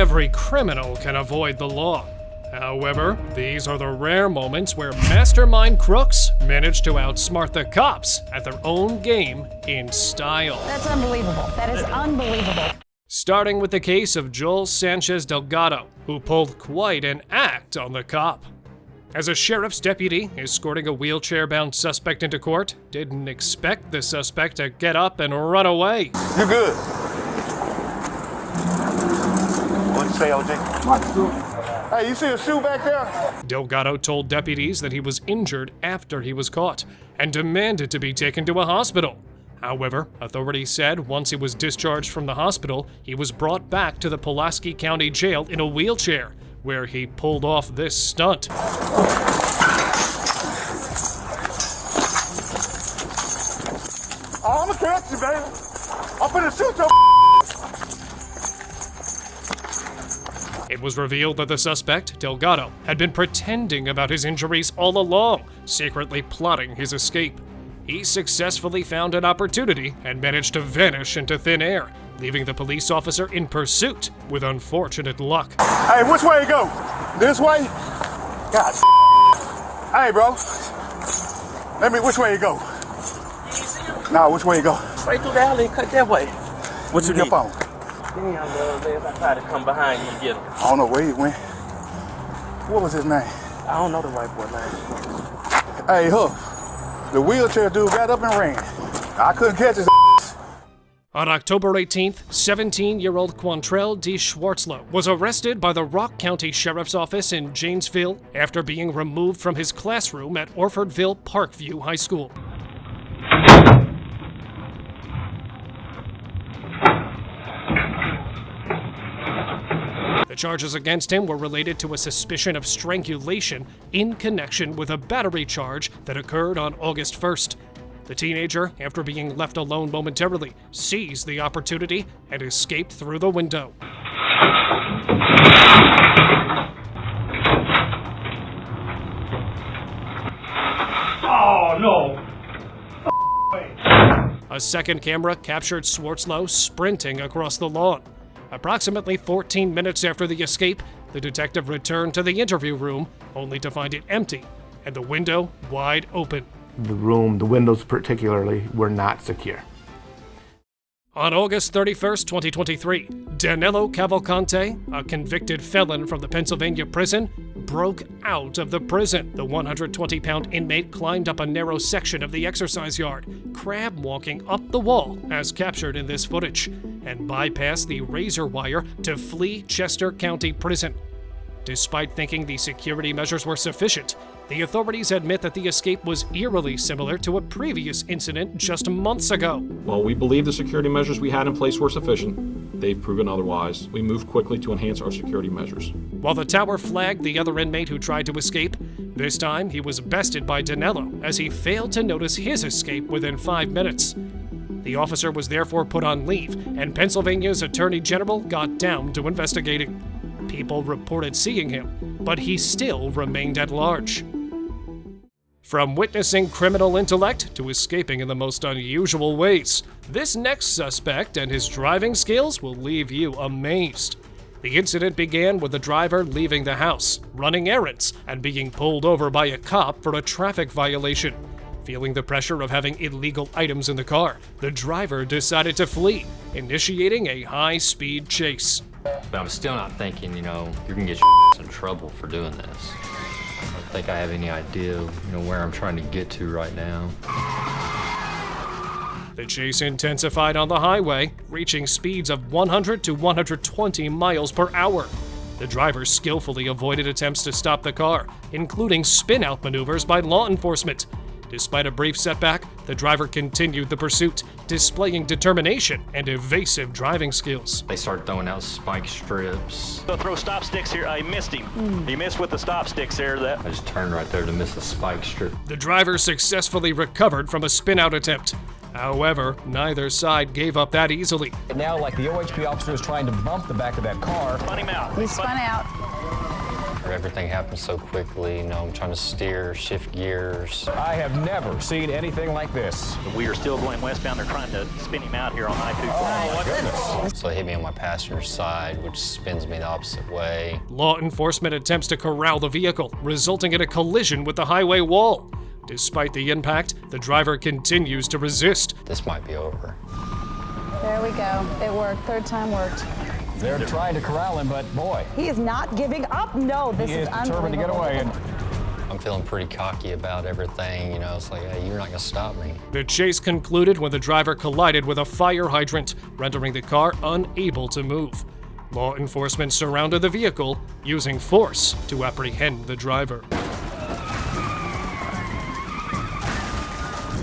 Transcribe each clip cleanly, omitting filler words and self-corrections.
every criminal can avoid the law. However, these are the rare moments where mastermind crooks manage to outsmart the cops at their own game in style. That's unbelievable. That is unbelievable. Starting with the case of Joel Sanchez Delgado, who pulled quite an act on the cop. As a sheriff's deputy escorting a wheelchair-bound suspect into court, didn't expect the suspect to get up and run away. You good? What'd you say, OJ? My shoe. Hey, you see a shoe back there? Delgado told deputies that he was injured after he was caught and demanded to be taken to a hospital. However, authorities said once he was discharged from the hospital, he was brought back to the Pulaski County Jail in a wheelchair, where he pulled off this stunt. Oh, I'm gonna catch you, baby. I'm finna shoot your. It was revealed that the suspect, Delgado, had been pretending about his injuries all along, secretly plotting his escape. He successfully found an opportunity and managed to vanish into thin air, leaving the police officer in pursuit with unfortunate luck. Hey, which way you go? This way? God. Hey, bro. Which way you go? Nah, which way you go? Straight through the alley and cut that way. What you Your need? phone. Damn, bro, I tried to come behind you and get him. I don't know where he went. What was his name? I don't know the white boy name. Hey, Huff. The wheelchair dude got up and ran. I couldn't catch his. On October 18th, 17-year-old Quantrell D. Schwartzlow was arrested by the Rock County Sheriff's Office in Janesville after being removed from his classroom at Orfordville Parkview High School. The charges against him were related to a suspicion of strangulation in connection with a battery charge that occurred on August 1st. The teenager, after being left alone momentarily, seized the opportunity and escaped through the window. Oh, no! A second camera captured Schwartzlow sprinting across the lawn. Approximately 14 minutes after the escape, the detective returned to the interview room, only to find it empty and the window wide open. The windows particularly, were not secure. On August 31st, 2023, Danilo Cavalcante, a convicted felon from the Pennsylvania prison, broke out of the prison. The 120-pound inmate climbed up a narrow section of the exercise yard, crab walking up the wall, as captured in this footage, and bypassed the razor wire to flee Chester County Prison. Despite thinking the security measures were sufficient, the authorities admit that the escape was eerily similar to a previous incident just months ago. Well, we believe the security measures we had in place were sufficient. They've proven otherwise. We moved quickly to enhance our security measures. While the tower flagged the other inmate who tried to escape, this time he was bested by Danilo as he failed to notice his escape within 5 minutes. The officer was therefore put on leave, and Pennsylvania's Attorney General got down to investigating. People reported seeing him, but he still remained at large. From witnessing criminal intellect to escaping in the most unusual ways, this next suspect and his driving skills will leave you amazed. The incident began with the driver leaving the house, running errands, and being pulled over by a cop for a traffic violation. Feeling the pressure of having illegal items in the car, the driver decided to flee, initiating a high-speed chase. But I'm still not thinking, you're gonna get your in trouble for doing this. I don't think I have any idea, where I'm trying to get to right now. The chase intensified on the highway, reaching speeds of 100 to 120 miles per hour. The driver skillfully avoided attempts to stop the car, including spin-out maneuvers by law enforcement. Despite a brief setback, the driver continued the pursuit, displaying determination and evasive driving skills. They started throwing out spike strips. They'll throw stop sticks here. I missed him. He missed with the stop sticks there. I just turned right there to miss a spike strip. The driver successfully recovered from a spin-out attempt. However, neither side gave up that easily. Now, like the OHP officer is trying to bump the back of that car. Spun him out. He spun out. Everything happened so quickly, you know, I'm trying to steer, shift gears. I have never seen anything like this. We are still going westbound. They're trying to spin him out here on I-2. Oh, my goodness. So it hit me on my passenger side, which spins me the opposite way. Law enforcement attempts to corral the vehicle, resulting in a collision with the highway wall. Despite the impact, the driver continues to resist. This might be over. There we go. It worked. Third time worked. They're trying to corral him, but boy, He is not giving up. No, this he is is determined to get unbelievable. away. And I'm feeling pretty cocky about everything, you know, it's like, hey, you're not gonna stop me. The chase concluded when the driver collided with a fire hydrant, rendering the car unable to move. Law enforcement surrounded the vehicle, using force to apprehend the driver.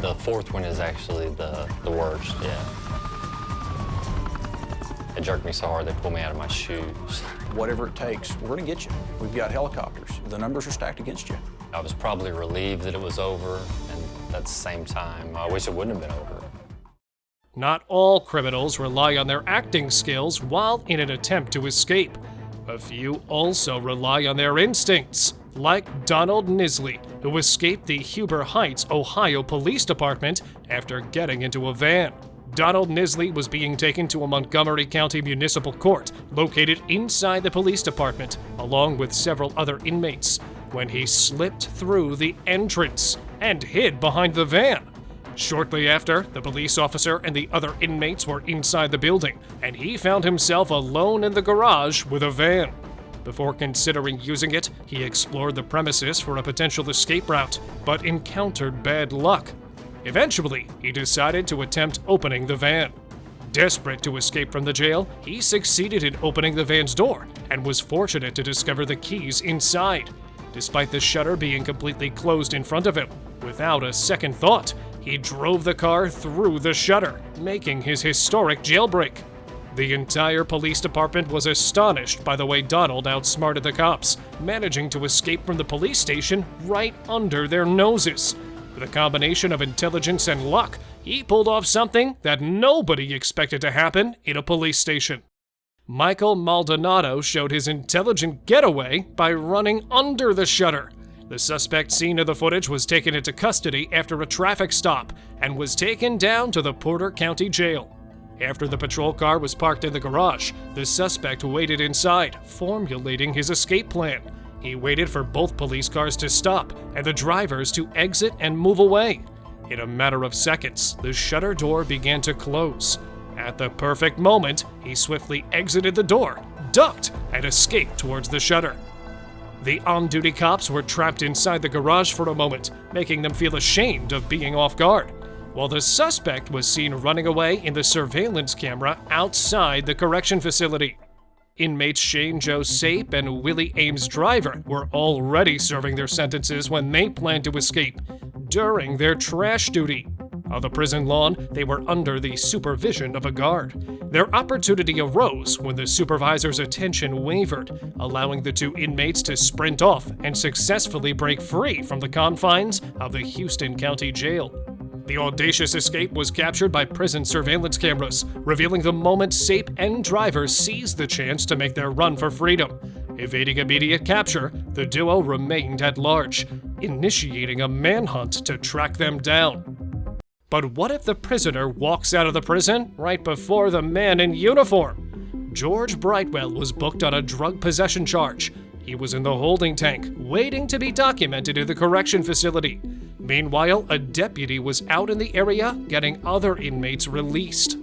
The fourth one is actually the worst, yeah. It jerked me so hard they pulled me out of my shoes. Whatever it takes, we're gonna get you. We've got helicopters. The numbers are stacked against you. I was probably relieved that it was over, and at the same time, I wish it wouldn't have been over. Not all criminals rely on their acting skills while in an attempt to escape. A few also rely on their instincts, like Donald Nisley, who escaped the Huber Heights, Ohio Police Department after getting into a van. Donald Nisley was being taken to a Montgomery County Municipal Court located inside the police department, along with several other inmates, when he slipped through the entrance and hid behind the van. Shortly after, the police officer and the other inmates were inside the building, and he found himself alone in the garage with a van. Before considering using it, he explored the premises for a potential escape route, but encountered bad luck. Eventually, he decided to attempt opening the van. Desperate to escape from the jail, he succeeded in opening the van's door and was fortunate to discover the keys inside. Despite the shutter being completely closed in front of him, without a second thought, he drove the car through the shutter, making his historic jailbreak. The entire police department was astonished by the way Donald outsmarted the cops, managing to escape from the police station right under their noses. With a combination of intelligence and luck, he pulled off something that nobody expected to happen in a police station. Michael Maldonado showed his intelligent getaway by running under the shutter. The suspect seen in the footage was taken into custody after a traffic stop and was taken down to the Porter County Jail. After the patrol car was parked in the garage, the suspect waited inside, formulating his escape plan. He waited for both police cars to stop and the drivers to exit and move away. In a matter of seconds, the shutter door began to close. At the perfect moment, he swiftly exited the door, ducked, and escaped towards the shutter. The on-duty cops were trapped inside the garage for a moment, making them feel ashamed of being off guard, while the suspect was seen running away in the surveillance camera outside the correction facility. Inmates Shane Joe Sape and Willie Ames Driver were already serving their sentences when they planned to escape during their trash duty. On the prison lawn, they were under the supervision of a guard. Their opportunity arose when the supervisor's attention wavered, allowing the two inmates to sprint off and successfully break free from the confines of the Houston County Jail. The audacious escape was captured by prison surveillance cameras, revealing the moment Sape and Driver seized the chance to make their run for freedom. Evading immediate capture, the duo remained at large, initiating a manhunt to track them down. But what if the prisoner walks out of the prison right before the man in uniform? George Brightwell was booked on a drug possession charge. He was in the holding tank, waiting to be documented in the correction facility. Meanwhile, a deputy was out in the area getting other inmates released.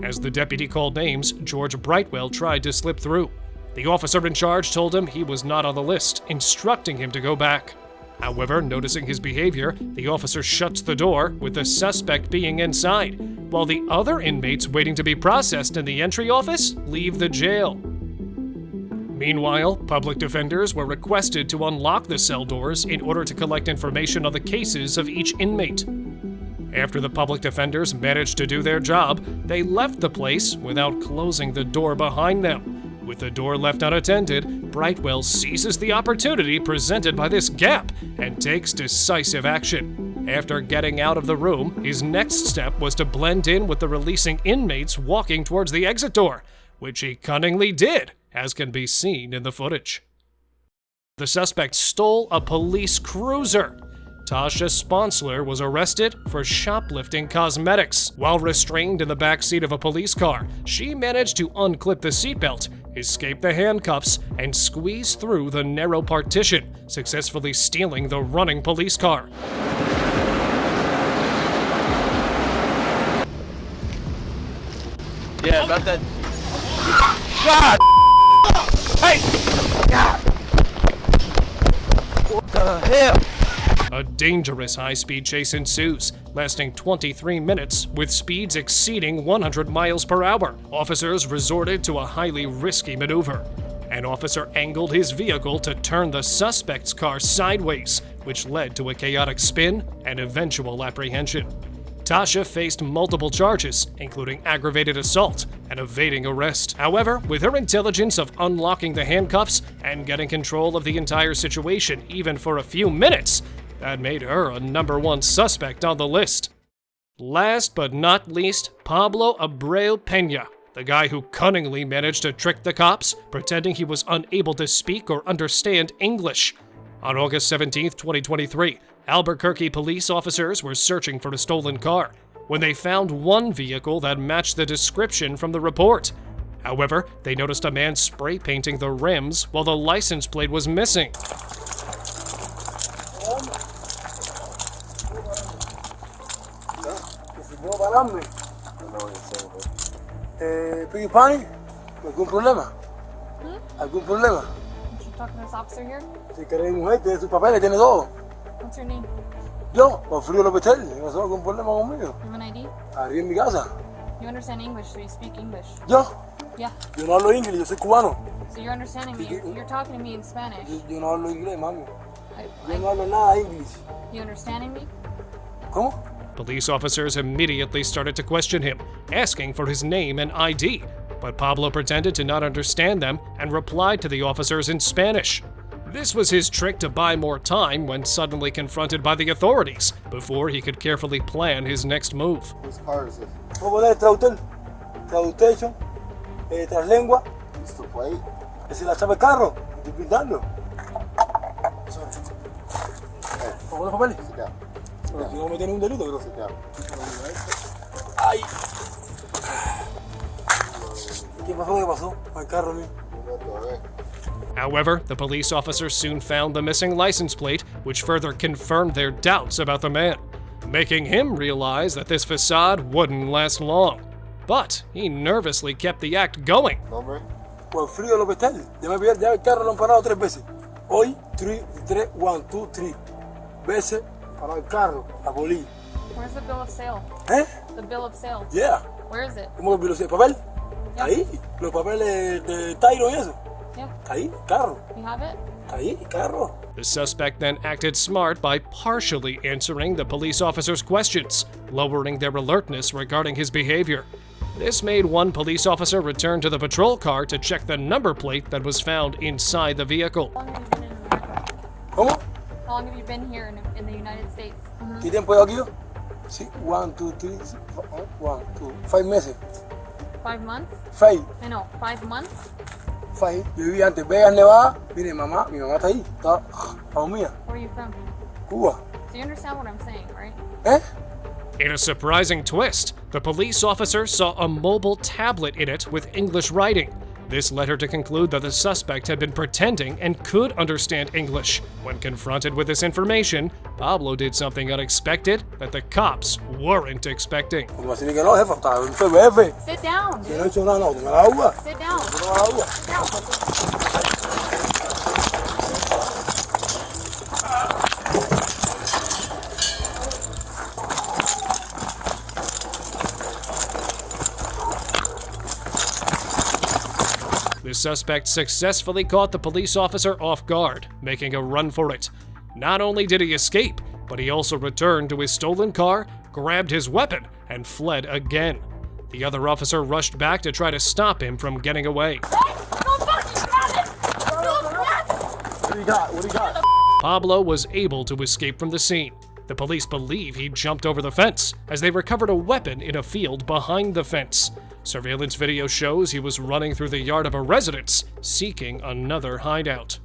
As the deputy called names, George Brightwell tried to slip through. The officer in charge told him he was not on the list, instructing him to go back. However, noticing his behavior, the officer shuts the door, with the suspect being inside, while the other inmates waiting to be processed in the entry office leave the jail. Meanwhile, public defenders were requested to unlock the cell doors in order to collect information on the cases of each inmate. After the public defenders managed to do their job, they left the place without closing the door behind them. With the door left unattended, Brightwell seizes the opportunity presented by this gap and takes decisive action. After getting out of the room, his next step was to blend in with the releasing inmates walking towards the exit door, which he cunningly did, as can be seen in the footage. The suspect stole a police cruiser. Tasha Sponsler was arrested for shoplifting cosmetics. While restrained in the back seat of a police car, she managed to unclip the seatbelt, escape the handcuffs, and squeeze through the narrow partition, successfully stealing the running police car. Yeah, about that. God! Hey! God! What the hell? A dangerous high-speed chase ensues, lasting 23 minutes with speeds exceeding 100 miles per hour. Officers resorted to a highly risky maneuver. An officer angled his vehicle to turn the suspect's car sideways, which led to a chaotic spin and eventual apprehension. Tasha faced multiple charges, including aggravated assault and evading arrest. However, with her intelligence of unlocking the handcuffs and getting control of the entire situation even for a few minutes, that made her a #1 suspect on the list. Last but not least, Pablo Abreu Peña, the guy who cunningly managed to trick the cops, pretending he was unable to speak or understand English. On August 17, 2023, Albuquerque police officers were searching for a stolen car when they found one vehicle that matched the description from the report. However, they noticed a man spray painting the rims while the license plate was missing. ¿Piggy Pani? ¿Algún problema? ¿Algún problema? You talking to this officer here? Si querés mujer, tiene sus papeles, tiene todo. What's your name? Yo, Porfirio Lopetel, ¿no tengo algún problema conmigo? You have an ID? Arriba en mi casa. You understand English, so you speak English. ¿Yo? Yeah. Yo no hablo inglés, yo soy cubano. So you're understanding me. You're talking to me in Spanish. Yo no hablo inglés, mami. I- Yo no hablo nada inglés. You understanding me? ¿Cómo? Police officers immediately started to question him, asking for his name and ID, but Pablo pretended to not understand them and replied to the officers in Spanish. This was his trick to buy more time when suddenly confronted by the authorities, before he could carefully plan his next move. Whose car is it? ¿Puedo poner traductor? Traductation. Traslengua. Is the plate? Esa es la chapa del carro. Estoy pintando. Sorry. ¿Puedo poner papeles? Sit down. Pero si no me tiene un delito, creo. Sit down. ¡Ay! ¿Qué pasó? ¿Qué pasó? Al carro mío. However, the police officers soon found the missing license plate, which further confirmed their doubts about the man, making him realize that this facade wouldn't last long. But he nervously kept the act going. Porfirio Lopetel. Ya el carro lo han parado 3 veces. Hoy, 3, 1, 2, 3 veces parado el carro, la policía. Where's the bill of sale? ¿Eh? The bill of sale. Yeah. Where is it? ¿Cómo que el papel? Yeah. Ahí, los papeles de Tyro y eso. Yeah. Ahí, carro. You have it? Ahí, carro. The suspect then acted smart by partially answering the police officers' questions, lowering their alertness regarding his behavior. This made one police officer return to the patrol car to check the number plate that was found inside the vehicle. How long have you been in America? ¿Cómo? How long have you been here in the United States? ¿Qué tiempo llevo aquí yo? Sí, 1, 2, 3, 1, 2, 5 meses. 5 months? 5, I know, 5 months? 5. Yo vivía antes Vegas, Nevada. Mire, mi mamá está ahí. Está, vamos mía. Where are you from? Cuba. So you understand what I'm saying, right? ¿Eh? In a surprising twist, the police officer saw a mobile tablet in it with English writing. This led her to conclude that the suspect had been pretending and could understand English. When confronted with this information, Pablo did something unexpected that the cops weren't expecting. ¿Cómo así que no, jefe? Está enfermo, jefe. Sit down, Yo no he dude. hecho nada, no. Toma el agua. Sit down. Toma el agua. Sit down. The suspect successfully caught the police officer off guard, making a run for it. Not only did he escape, but he also returned to his stolen car, grabbed his weapon, and fled again. The other officer rushed back to try to stop him from getting away. What do you got? What do you got? Pablo was able to escape from the scene. The police believe he jumped over the fence, as they recovered a weapon in a field behind the fence. Surveillance video shows he was running through the yard of a residence, seeking another hideout.